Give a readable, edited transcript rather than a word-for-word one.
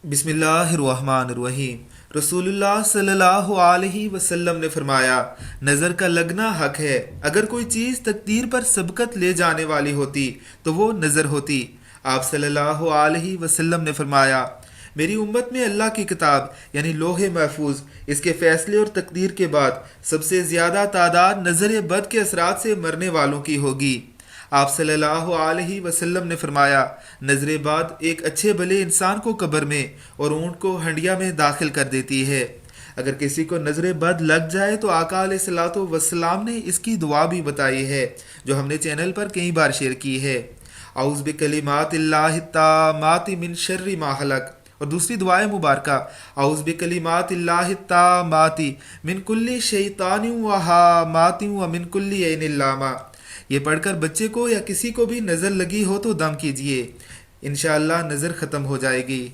بسم اللہ الرحمن الرحیم۔ رسول اللہ صلی اللہ علیہ وسلم نے فرمایا، نظر کا لگنا حق ہے۔ اگر کوئی چیز تقدیر پر سبقت لے جانے والی ہوتی تو وہ نظر ہوتی۔ آپ صلی اللہ علیہ وسلم نے فرمایا، میری امت میں اللہ کی کتاب یعنی لوح محفوظ، اس کے فیصلے اور تقدیر کے بعد سب سے زیادہ تعداد نظر بد کے اثرات سے مرنے والوں کی ہوگی۔ آپ صلی اللہ علیہ وسلم نے فرمایا، نظر بد ایک اچھے بھلے انسان کو قبر میں اور اونٹ کو ہنڈیا میں داخل کر دیتی ہے۔ اگر کسی کو نظر بد لگ جائے تو آقا علیہ الصلوۃ والسلام نے اس کی دعا بھی بتائی ہے، جو ہم نے چینل پر کئی بار شیئر کی ہے۔ اعوذ بکلمات اللہ التامات من شر ما خلق، اور دوسری دعائیں مبارکہ، اعوذ بکلمات اللہ التامات من کل شیطان وہامات ومن کل عین لامہ۔ یہ پڑھ کر بچے کو یا کسی کو بھی نظر لگی ہو تو دم کیجیے، انشاءاللہ نظر ختم ہو جائے گی۔